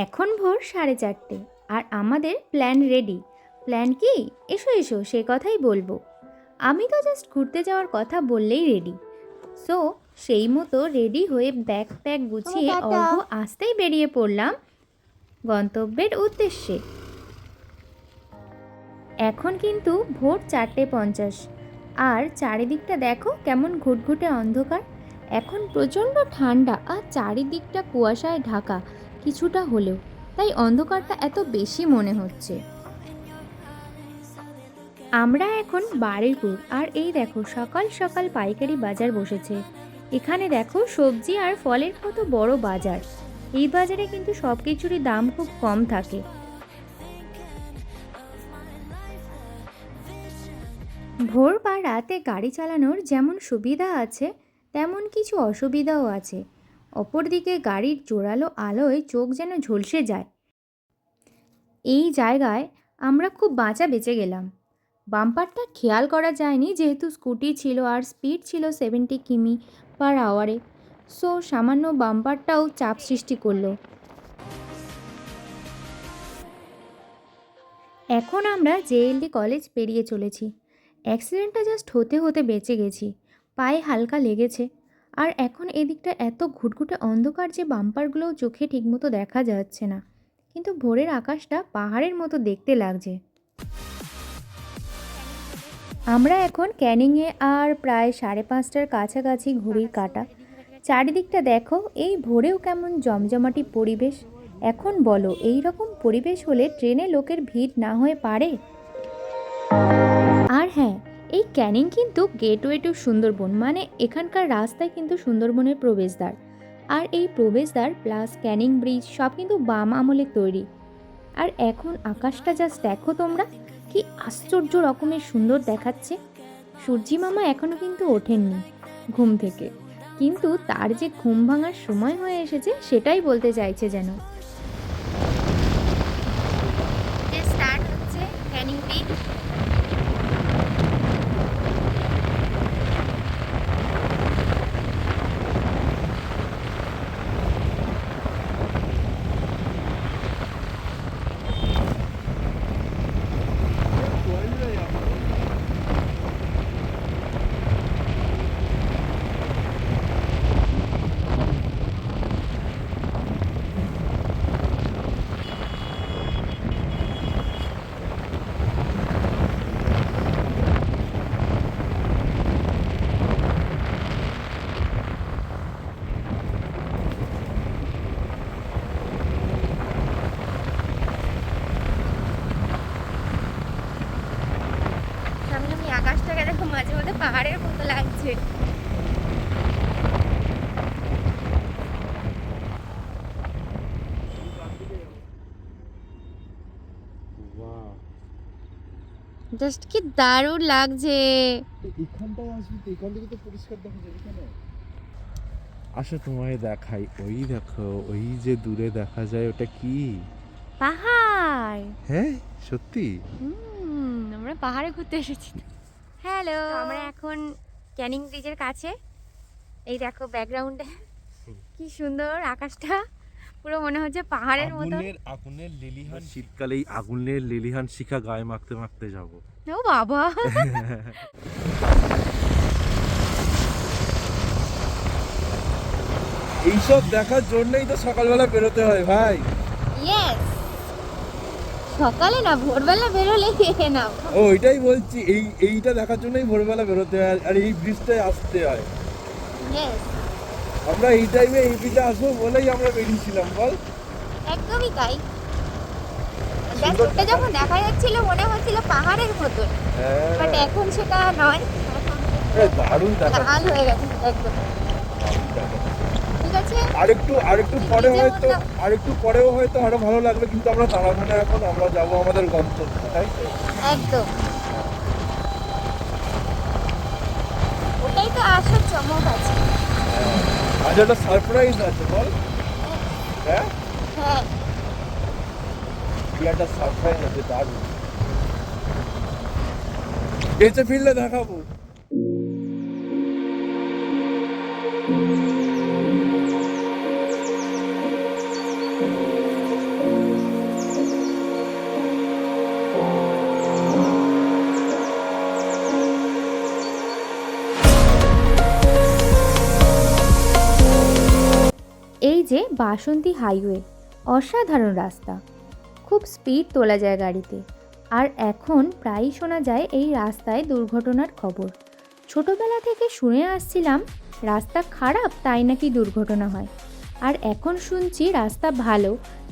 এখন ভোর 4:30 আর আমাদের প্ল্যান রেডি। প্ল্যান কি? এসো এসো সে কথাই বলবো। আমি তো জাস্ট ঘুরতে যাওয়ার কথা বললেই রেডি। সো সেই মতো রেডি হয়ে ব্যাগ প্যাক গুছিয়ে অর্ঘ আসতেই বেরিয়ে পড়লাম গন্তব্যের উদ্দেশ্যে। এখন কিন্তু ভোর 4:50 আর চারিদিকটা দেখো কেমন ঘুটঘুটে অন্ধকার। এখন প্রচণ্ড ঠান্ডা আর চারিদিকটা কুয়াশায় ঢাকা কিছুটা হলেও, তাই অন্ধকারটা এত বেশি মনে হচ্ছে। আমরা এখন বারুইপুর আর এই দেখো সকাল সকাল পাইকারি বাজার বসেছে। এখানে দেখো সবজি আর ফলের কত বড় বাজার। এই বাজারে কিন্তু সব কিছুরই দাম খুব কম থাকে। ভোর বা রাতে গাড়ি চালানোর যেমন সুবিধা আছে তেমন কিছু অসুবিধাও আছে। অপরদিকে গাড়ির জোরালো আলোয় চোখ যেন ঝলসে যায়। এই জায়গায় আমরা খুব বাঁচা বেঁচে গেলাম। বাম্পারটা খেয়াল করা যায়নি যেহেতু স্কুটি ছিল আর স্পিড ছিল 70 কিমি/আওয়ারে। সো সামান্য বাম্পারটাও চাপ সৃষ্টি করলো। এখন আমরা জেএলডি কলেজ পেরিয়ে চলেছি। অ্যাক্সিডেন্টটা জাস্ট হতে হতে বেঁচে গেছি। পায়ে হালকা লেগেছে। আর এখন এদিকটা এত ঘুটঘুটে অন্ধকার যে বাম্পারগুলোও চোখে ঠিকমতো দেখা যাচ্ছে না, কিন্তু ভোরের আকাশটা পাহাড়ের মতো দেখতে লাগছে। আমরা এখন ক্যানিংয়ে আর প্রায় 5:30টার কাছাকাছি ঘড়ির কাঁটা। চারিদিকটা দেখো, এই ভোরেও কেমন জমজমাটি পরিবেশ। এখন বলো, এই রকম পরিবেশ হলে ট্রেনে লোকের ভিড় না হয়ে পারে? আর হ্যাঁ, এই ক্যানিং কিন্তু গেটওয়ে টু সুন্দরবন, মানে এখানকার রাস্তায় কিন্তু সুন্দরবনের প্রবেশদ্বার। আর এই প্রবেশদ্বার প্লাস ক্যানিং ব্রিজ সব কিন্তু বাম আমলের তৈরি। আর এখন আকাশটা জাস্ট দেখো তোমরা, কি আশ্চর্য রকমের সুন্দর দেখাচ্ছে। সূর্যি মামা এখনও কিন্তু ওঠেননি ঘুম থেকে, কিন্তু তার যে ঘুম ভাঙার সময় হয়ে এসেছে সেটাই বলতে চাইছে যেন। স্টার্ট হচ্ছে ক্যানিং ব্রিজ। সামনে আমি আকাশটাকে দেখো, মাঝে মধ্যে পাহাড়ের মতো লাগছে। জাস্ট কি দারুণ লাগছে। এখানটায় আসবি তো, এখান থেকে তো পরিষ্কার দেখা যাবে। কেন আসো তোমায় দেখাই। ওই দেখো, ওই যে দূরে দেখা যায়, ওটা কি? পাহাড়। হ্যাঁ সত্যি। আমরা পাহাড়ে ঘুরতে এসেছি। হ্যালো, আমরা এখন ক্যানিং ব্রিজের কাছে। এই দেখো ব্যাকগ্রাউন্ডে কি সুন্দর আকাশটা, পুরো মনে হচ্ছে পাহাড়ের মতো। আগুনের লিলিহান, শীতকালেই আগুনের লিলিহান শিখা গায়ে মাখতে মাখতে যাব। ও বাবা, এইসব দেখার জন্যই তো সকালবেলা বেরোতে হয় ভাই। ইয়েস, সকালে না ভোরবেলা বেরোলে না। ও ওইটাই বলছি, এইটা দেখার জন্যই ভোরবেলা বেরোতে হয় আর এই ব্রিজটায় আসতে হয়। ইয়েস, আমরা এই টাইমে এই ব্রিজে আসবো বলেই আমরা বেরিয়েছিলাম, বল। একদমই তাই। ওটা যখন দেখা যাচ্ছিল মনে হচ্ছিল পাহাড়ের মতন, বাট এখন সেটা নয়, দারুণ দেখা লাল হয়ে গেছে একদম। ঠিক আছে, আরেকটু পরেও হয়তো আরো ভালো লাগবে, কিন্তু আমরা দাঁড়াবো না এখন, আমরা যাবো আমাদের গন্তব্যে, তাই তো? একদম ওটাই তো আসল চমক আছে। আজ একটা সারপ্রাইজ আছে, বল। হ্যাঁ হ্যাঁ, কি একটা সারপ্রাইজ আছে, দারুণ। বেঁচে ফিরলে দেখাবো। বাসন্তী হাইওয়ে, অসাধারণ রাস্তা, খুব স্পিড তোলা যায় গাড়িতে। আর এখন প্রায়ই শোনা যায় এই রাস্তায় দুর্ঘটনার খবর। ছোটবেলা থেকে শুনে আসছিলাম রাস্তা খারাপ তাই নাকি দুর্ঘটনা হয়, আর এখন শুনছি রাস্তা ভালো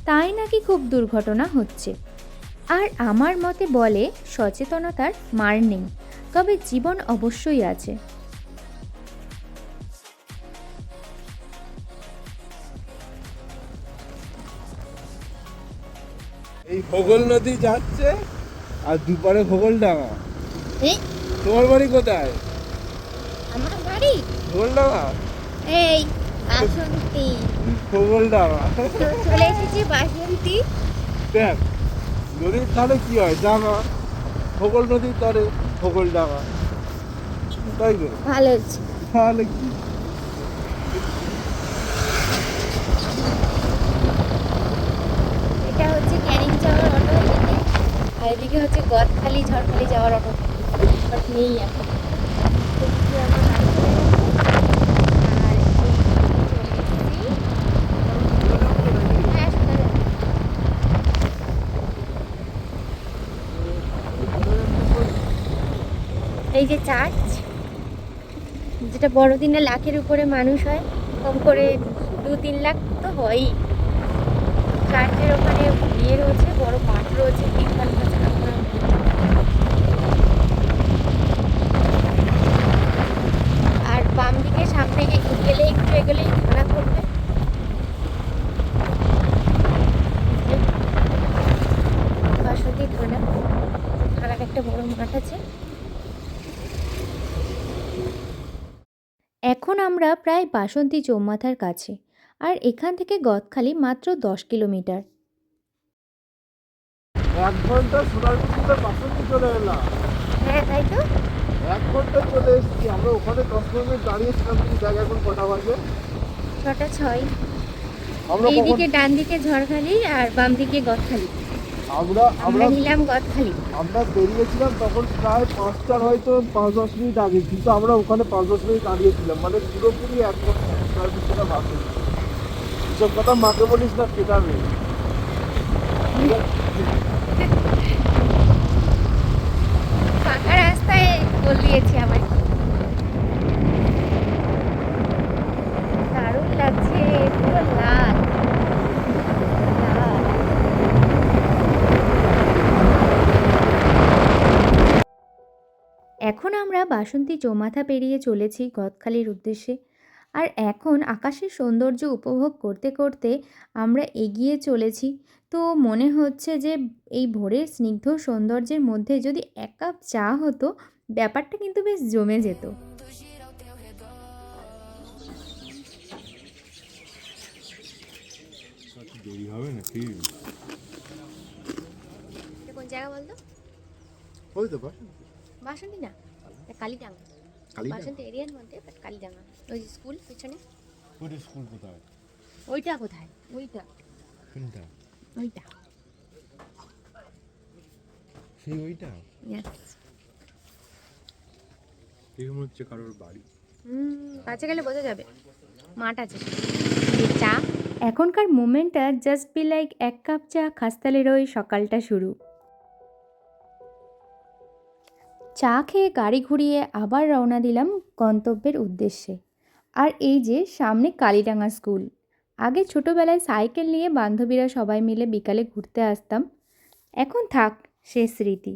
তাই নাকি খুব দুর্ঘটনা হচ্ছে। আর আমার মতে বলে সচেতনতার মার নেই, তবে জীবন অবশ্যই আছে। এই ভোগল নদী যাচ্ছে আর দুপারে ভোগল ডাঙা। এই তোমার বাড়ি কোথায়? আমার বাড়ি ভোগল ডাঙা? এই বাসন্তী, ভোগল ডাঙা। চলে এসেছি বাসন্তী। দেখ, নদীর ধারে কি হয়? ডাঙা। ভোগল নদীর ধারে ভোগল ডাঙা, তাই তো? ভালো হচ্ছে। তাহলে কি? এটা হচ্ছে ক্যানিং যাওয়ার অটো, আর এদিকে হচ্ছে গদখালি ঝড়খালি যাওয়ার অটো, বাট নেই এখন। এদিকে আমার গাড়ি চলে গেছে, আর হ্যাঁ শোনা যাচ্ছে। এই যে চার্চ, যেটা বড়দিনে লাখের উপরে মানুষ হয়, কম করে 2-3 লাখ তো হয়ই। চার্চের ওখানে বিয়ে রয়েছে, বড় মাঠ রয়েছে, তিনখান ছাড়া করা। আর বাম দিকে সামনে গেলে একটু এগোলেই থানা করবে। বাসন্তী থানা, থানার একটা বড় মাঠ আছে। এখন আমরা প্রায় বাসন্তী চৌমাথার কাছে, আর এখান থেকে গদখালি মাত্র 10 কিলোমিটার। 1 ঘন্টা সোনারপুর বাসন্তী চলে এলাম। হ্যাঁ তাই তো। 1 ঘন্টা চলে এসেছি। আমরা ওখানে 10 মিনিট দাঁড়িয়েছিলাম। তুমি দেখ এখন কটা বাজে? 6:06। আমরা এইদিকে ডান দিকে ঝড়খালি আর বাম দিকে গদখালি। আমরা আমরা নিলাম গদখালি। আমরা বেরিয়েছিলাম তখন প্রায় 5টার হয়তো 5-10 মিনিট আগে, কিন্তু আমরা ওখানে 5-10 মিনিট দাঁড়িয়েছিলাম, মানে পুরোপুরি 1 ঘন্টা সোনারপুর বাসন্তী। এসব কথা মাকে বলিস না, পেটাবে। ফাঁকা রাস্তায় বলিয়েছি আমার। দারুণ লাগছে, পুরো লাল লাল। এখন আমরা বাসন্তী চৌমাথা পেরিয়ে চলেছি গদখালির উদ্দেশ্যে। আর এখন আকাশের সৌন্দর্য উপভোগ করতে করতে আমরা এগিয়ে চলেছি। তো মনে হচ্ছে যে এই ভোরের স্নিগ্ধ সৌন্দর্যের মধ্যে যদি 1 কাপ চা হতো, ব্যাপারটা কিন্তু বেশ জমে যেত। দেরি হবে নাকি? কোন জায়গা বলতো? ওই তো বাসন্তী না, কালীডাঙ্গা। বাসন্তী এরিয়ার মধ্যে, বাট কালীডাঙ্গা। ওই স্কুল পিছনে। ওইটা স্কুল কোথায়? ওইটা কোথায়? ওইটা কোনটা? ওইটা। সেই ওইটা? ইয়েস। দেখে মনে হচ্ছে কারোর বাড়ি। কাছে গেলে বোঝা যাবে, মাঠ আছে। এই চা, এখনকার মোমেন্টটা জাস্ট বি লাইক 1 কাপ চা খাস্তালের ওই সকালটা শুরু। চা খেয়ে গাড়ি ঘুরিয়ে আবার রওনা দিলাম গন্তব্যের উদ্দেশ্যে। আর এই যে সামনে কালীডাঙ্গা স্কুল। আগে ছোটোবেলায় সাইকেল নিয়ে বান্ধবীরা সবাই মিলে বিকালে ঘুরতে আসতাম, এখন থাক সে স্মৃতি।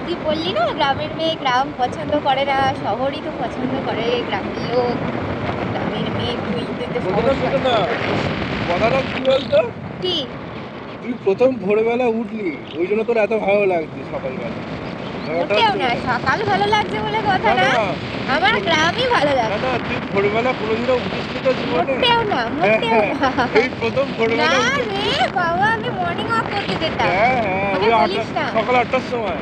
তুই বললি না গ্রামের মেয়ে গ্রাম পছন্দ করে না, শহরই তো পছন্দ করে গ্রামের লোক। গ্রামের মেয়ে তুই তো কথাটা কি বলতো? কি? তুই প্রথম ভোরবেলা উঠলি, ওই জন্য তোর এত ভালো লাগছে সকালবেলা। মোটেও না, সকাল ভালো লাগছে বলে কথা না, আমার গ্রামই ভালো লাগছে। না তুই ভোরবেলা কোনোদিনও উঠিসনি তো জীবনে? মোটেও না, মোটেও না। এই প্রথম ভোরবেলা না রে বাবা, আমি মর্নিং ওয়াক করতে যেতাম। ওই সকাল 8টার সময়।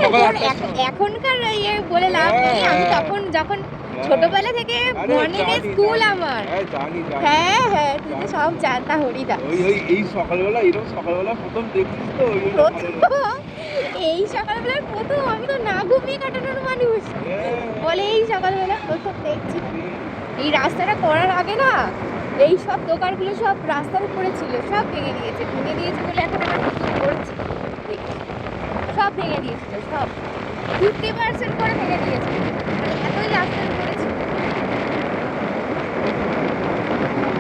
সকাল 8টার সময়। এখনকার ইয়ে বলে লাভ নেই। আমি তখন যখন ছোটবেলা থেকে আরে মর্নিং এ জানি, স্কুল জানি। আমার। হ্যাঁ জানি জানি। হ্যাঁ হ্যাঁ, তুই তো সব জানতা হরিদা। ওই এই সকালবেলা এরকম সকালবেলা প্রথম দেখছিস তো ওই জন্য ভালো লাগে। প্রথম এই সকালবেলার প্রথম, আমি তো না ঘুমিয়ে কাটানোর মানুষ, বলে এই সকালবেলা প্রথম দেখছি। এই রাস্তাটা করার আগে না এই সব দোকানগুলো সব রাস্তার উপরে ছিল, সব ভেঙে দিয়েছে বলে এখন আবার নতুন করছে। দেখি, সব ভেঙে দিয়েছিল, সব 50% করে ভেঙে দিয়েছে, মানে এতই রাস্তার উপরে ছিল।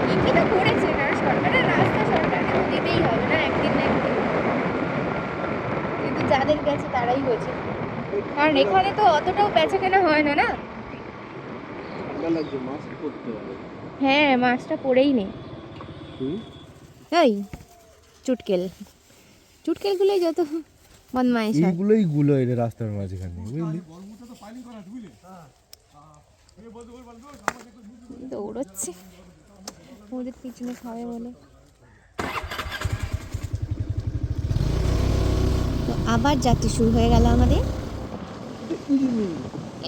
ঠিকই তো করেছে না, সরকারের রাস্তা সরকারকে তো দিতেই হবে না একদিন না একদিন, কিন্তু যাদের গেছে তারাই হয়েছে, কারণ এখানে তো অতটাও বেচা কেনা হয় না না। ঠান্ডা লাগছে, মাস্ক পরতে হবে। হ্যাঁ, মাছটা পড়েই নেই। এই চুটকেলগুলোই যত বদমাইশ হয়। এইগুলোই গুলো এর রাস্তার মাঝখানে বুঝলি। দৌড়চ্ছে ওদের পিছনে খাবে বলে। তো আবার যাত্রা শুরু হয়ে গেল আমাদের।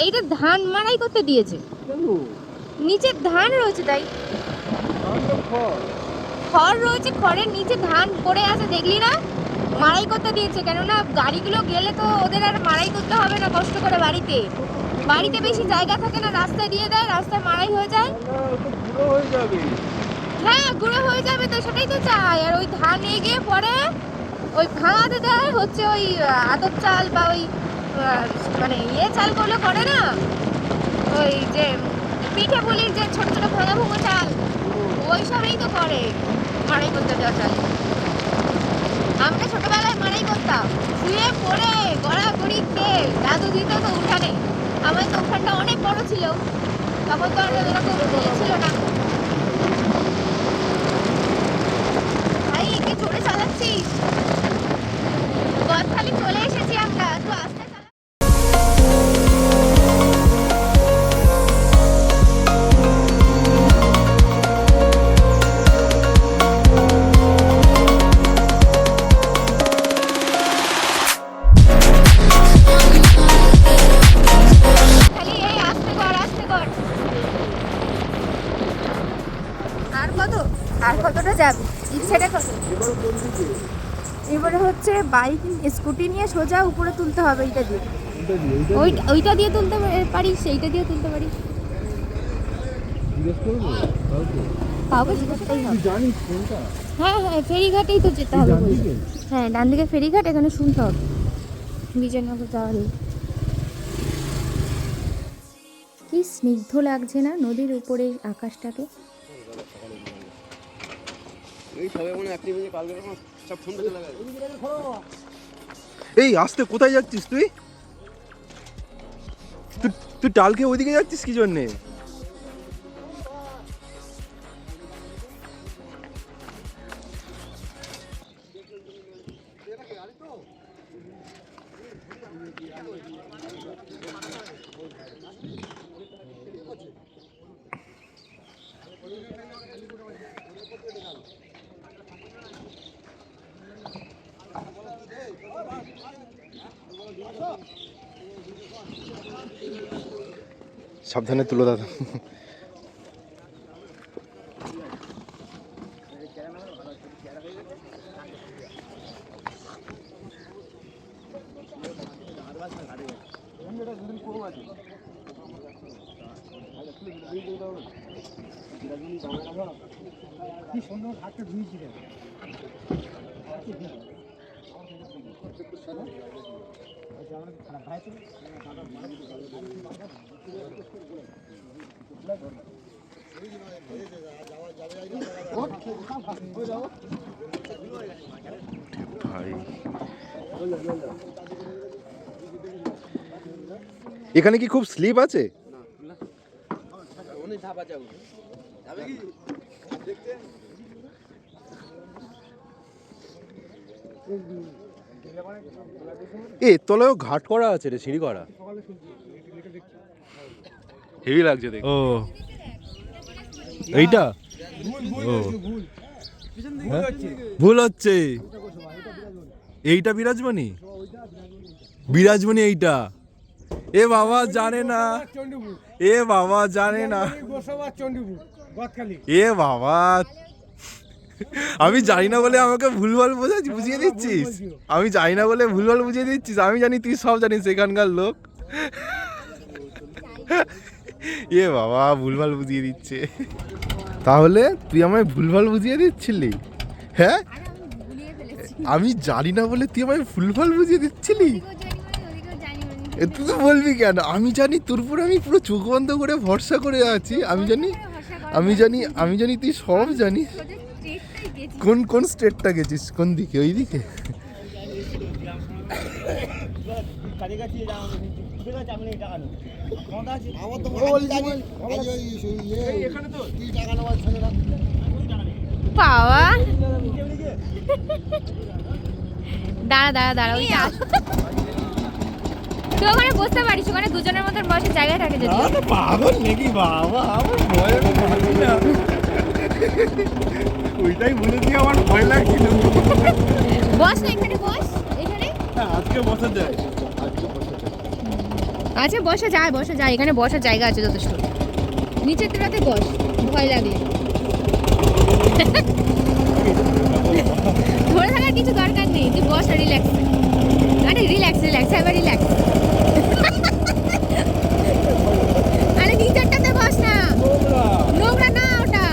এইটা ধান মাড়াই করতে দিয়েছে, নিচে ধান রয়েছে, তাই খড় রয়েছে, খড়ের নিচে ধান পড়ে আছে, দেখলি না? মাড়াই করতে দিয়েছে, কেননা গাড়িগুলো গেলে তো ওদের আর মাড়াই করতে হবে না কষ্ট করে। বাড়িতে বেশি জায়গা থাকে না, রাস্তায় দিয়ে দেয়, রাস্তায় মাড়াই হয়ে যায়। হ্যাঁ, গুঁড়ো হয়ে যাবে, তো সেটাই তো চাই। আর ওই ধান নিয়ে গিয়ে পরে ওই ভাঙাতে দেয়, হচ্ছে ওই আতপ চাল বা ওই মানে চালগুলো করে না, ওই যে পিঠে পুলির যে ছোট ছোট ভাঙা ভুঙো চাল, ওই সবই তো করে মাড়াই করতে দেওয়া চাল। আমরা ছোটবেলায় মাড়াই করতাম, শুয়ে পড়ে গড়াগড়ি খেয়ে, দাদু দিত তো উঠানে। আমার তো উঠানটা অনেক বড় ছিল, তখন তো আর এরকম ছিল না। ভাই কি জোরে চালাচ্ছিস? গদখালি চলে এসেছি আমরা, একটু আস্তে চালা। খালি এই আস্তে কর, আস্তে কর। আর কতটা যাবি? ইচ্ছেটা কত? এবারে হচ্ছে বাইক স্কুটি নিয়ে সোজা উপরে তুলতে হবে, এইটা দিয়ে। ওইটা দিয়ে তুলতে পারিস, সেইটা দিয়ে তুলতে পারিস। কাউকে জিজ্ঞাসাই হবে। হ্যাঁ হ্যাঁ, ফেরিঘাটেই তো যেতে হবে বলছে। হ্যাঁ, ডান দিকে ফেরিঘাট, এখানে শুনতে হবে বিজয়নগর যাওয়ার। কি স্নিগ্ধ লাগছে না নদীর উপরে আকাশটাকে। এই আস্তে, কোথায় যাচ্ছিস তুই? তুই ডালকে ওইদিকে যাচ্ছিস কি জন্যে? সাবধানে তুলো দাদা। কি সুন্দর হাতটা ধুয়েছিলেন। ভাই এখানে কি খুব স্লিপ আছে? এ তলায়ও ঘাট করা আছে রে, সিঁড়ি করা, হেভি লাগছে দেখ। ও এইটা ভুল হচ্ছে, এইটা বিরাজমণি, বিরাজমণি এইটা। এ বাবা জানে না, চণ্ডীপুর এ বাবা জানে না, গোসাবার চণ্ডীপুর গদখালি। এ বাবা আমি জানি না বলে আমাকে ভুলভাল বুঝিয়ে দিচ্ছিস, আমি জানি না বলে ভুলভাল বুঝিয়ে দিচ্ছিস, আমি জানি তুই সব জানিস সেখানকার লোক। এ বাবা ভুলভাল বুঝিয়ে দিচ্ছে, তাহলে তুই আমায় ভুলভাল বুঝিয়ে দিচ্ছিলি? হ্যাঁ আমি জানি না বলে তুই আমায় ভুলভাল বুঝিয়ে দিচ্ছিলি? তুই তো বলবি কেন? আমি জানি তোর উপর আমি পুরো চোখ বন্ধ করে ভরসা করে আছি, আমি জানি আমি জানি আমি জানি তুই সব জানিস। কোন কোন স্টেটটা গেছিস, কোন দিকে? ওই দিকে? বাবা দাঁড়া দাঁড়া দাঁড়া, ওই তুই ওখানে বসতে পারিস, ওখানে দুজনের মতন বসে জায়গা থাকে যদি। পাগল নাকি বাবা, আমার ভয় না, ওইটাই বলেছি আমার ভয় লাগছিল। বস না, এখানে বস, এখানে আজকে বসা যায়, আচ্ছা বসা যায়, বসা যায়, এখানে বসার জায়গা আছে যথেষ্ট। নিচের তোরাতে বস, ভয় লাগলে। ধরে থাকার কিছু দরকার নেই, তুই বস আর রিল্যাক্স। আরে রিল্যাক্স রিল্যাক্স, এবার রিল্যাক্স। আরে নিচেরটাতে বস না, নোংরা না ওটা,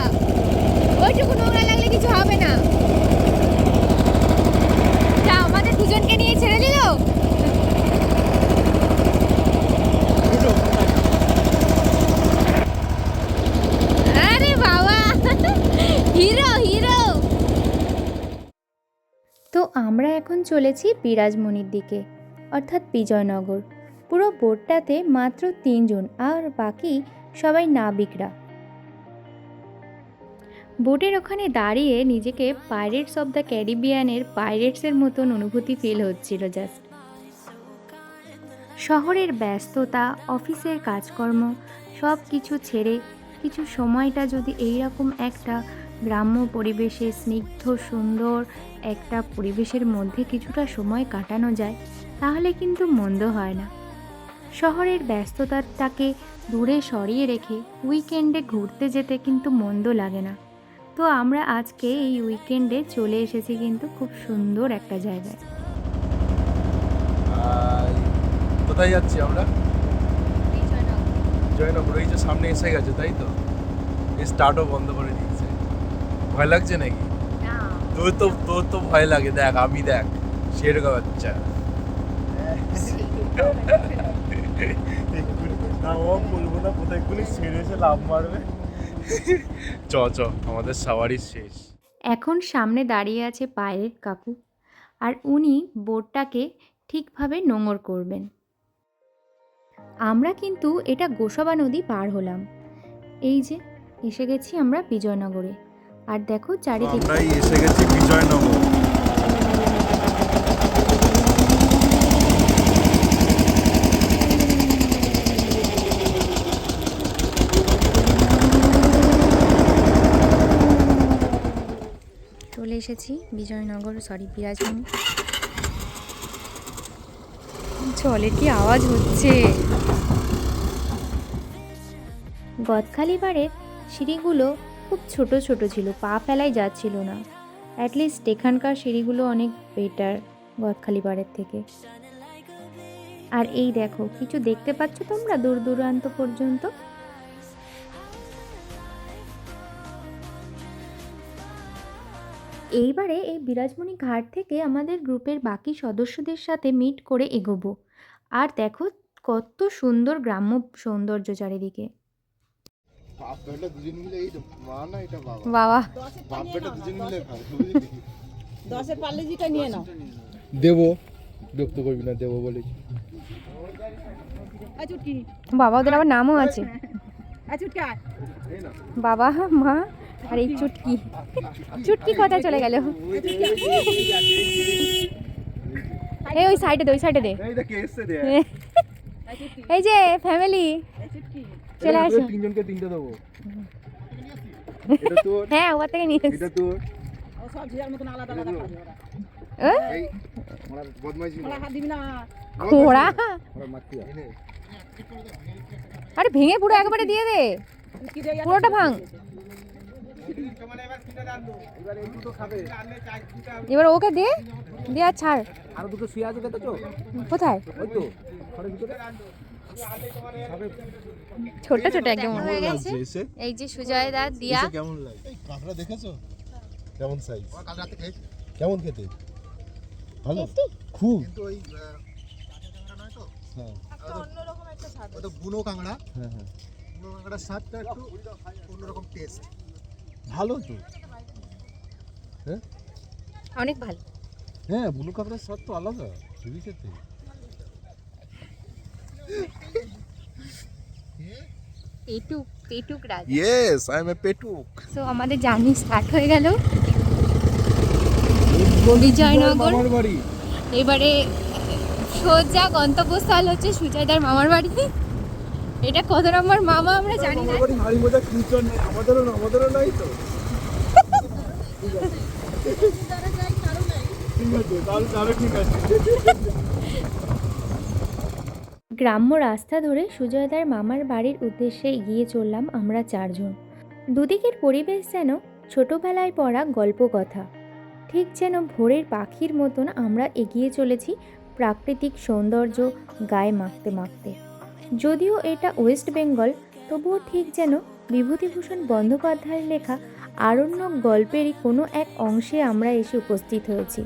ওইটুকু নোংরা লাগলে কিছু হবে না। যা আমাদের দুজনকে নিয়ে ছেড়ে দিল। আরে বাবা হিরো হিরো। তো আমরা এখন চলেছি বিরাজমণির দিকে, অর্থাৎ বিজয়নগর। পুরো বোটটাতে মাত্র 3 জন, আর বাকি সবাই নাবিকরা। বোটের ওখানে দাঁড়িয়ে নিজেকে পাইরেটস অফ দ্য ক্যারিবিয়ানের পাইরেটসের মতন অনুভূতি ফিল হচ্ছিল জাস্ট। শহরের ব্যস্ততা, অফিসের কাজকর্ম সব কিছু ছেড়ে কিছু সময়টা যদি এইরকম একটা গ্রাম্য পরিবেশে, স্নিগ্ধ সুন্দর একটা পরিবেশের মধ্যে কিছুটা সময় কাটানো যায়, তাহলে কিন্তু মন্দ হয় না। শহরের ব্যস্ততাটাকে দূরে সরিয়ে রেখে উইকেন্ডে ঘুরতে যেতে কিন্তু মন্দ লাগে না। তো আমরা আজকে এই উইকেন্ডে চলে এসেছি কিন্তু খুব সুন্দর একটা জায়গায়। কোথায় যাচ্ছি আমরা? জয়নগর। এই যে সামনে এসে গেছে, তাই তো? এই স্টার্টও বন্ধ করে দিয়েছে। ভয় লাগছে নাকি? তোর তো ভয় লাগে, দেখ আমি দেখ সেরকম বাচ্চা। বলবো না কোথায় এক্ষুনি ছেড়ে এসে লাভ মারবে। চ আমাদের সাওয়ারি শেষ। এখন সামনে দাঁড়িয়ে আছে পাইরেট কাকু, আর উনি বোটটাকে ঠিকভাবে নোঙর করবেন। আমরা কিন্তু এটা গোসাবা নদী পার হলাম। এই যে এসে গেছি আমরা বিজয়নগরে, আর দেখো চারিদিকে আমরাই এসে গেছি বিজয়নগর। চলে এসেছি বিজয়নগর, সরি বিরাজমণি। জলের কি আওয়াজ হচ্ছে! গদখালি বাড়ির সিঁড়িগুলো খুব ছোট ছোট ছিল, পা ফেলাই যাচ্ছিল না। অ্যাটলিস্ট এখানকার সিঁড়িগুলো অনেক বেটার গদখালি বাড়ির থেকে। আর এই দেখো, কিছু দেখতে পাচ্ছ তোমরা দূর দূরান্ত পর্যন্ত? এইবারে এই বিরাজমণি ঘাট থেকে আমাদের গ্রুপের বাকি সদস্যদের সাথে মিট করে এগোবো। আর দেখো কত সুন্দর গ্রাম্য সৌন্দর্য চারিদিকে। বাবা দেবো, বিরক্ত করবি না, দেবো বলেছি। বাবা, ওদের আবার নামও আছে, বাবা মা আর এই চুটকি। চুটকি কোথায় চলে গেল? এই ওই সাইডে দে, ওই সাইডে দে। এই যে ফ্যামিলি চলে আসো। তিনজনকে তিনটে দেবো। হ্যাঁ, ওর থেকে নিয়ে এটা তোর। ঘোড়া আরে ভেঙে পুরো একবারে দিয়ে দে, পুরোটা ভাঙ। এবার এই দুটো খাবে। এবার ওকে দে, দে আর ছাড়। আর দুটো শুয়ে আছে দেখো তো, কোথায়? ওই তো ঘরের ভিতরে ছোট ছোট একদম হয়ে গেছে। এসে এই যে সুজয় দা দিয়া, কেমন লাগে? এই কাঁকড়া দেখেছো কেমন সাইজ? কেমন খেতে? ভালো খুব। কিন্তু ওই কাঁচা নয় তো, হ্যাঁ অন্যরকম একটা স্বাদ। ওটা বুনো কাঁকড়া, হ্যাঁ হ্যাঁ বুনো কাঁকড়ার স্বাদটা একটু অন্যরকম টেস্ট। ভালো তো। হ্যাঁ অনেক ভালো। হ্যাঁ বুনো কাঁকড়ার স্বাদ তো আলাদা হেভি খেতে। পেটুক, পেটুক রাজ। ইয়েস আই এম এ পেটুক। সো আমাদের জার্নি স্টার্ট হয়ে গেল বিজয়নগর। মামার বাড়ি। এবারে সোজা গন্তব্যস্থল হচ্ছে সুজয়দার মামার বাড়ি। এটা কত নম্বর মামা আমরা জানি না। মামার বাড়ি হাড়ি মোজা ফিউচার নেই, আমাদেরও নাই তো। ঠিক আছে তাহলে ঠিক আছে। গ্রাম্য রাস্তা ধরে সুজয়দার মামার বাড়ির উদ্দেশ্যে এগিয়ে চললাম আমরা চারজন। দুদিকের পরিবেশ যেন ছোটবেলায় পড়া গল্প কথা, ঠিক যেন ভোরের পাখির মতন আমরা এগিয়ে চলেছি প্রাকৃতিক সৌন্দর্য গায়ে মাখতে মাখতে। যদিও এটা ওয়েস্ট বেঙ্গল, তবুও ঠিক যেন বিভূতিভূষণ বন্দ্যোপাধ্যায়ের লেখা আরণ্যক গল্পেরই কোনো এক অংশে আমরা এসে উপস্থিত হয়েছি।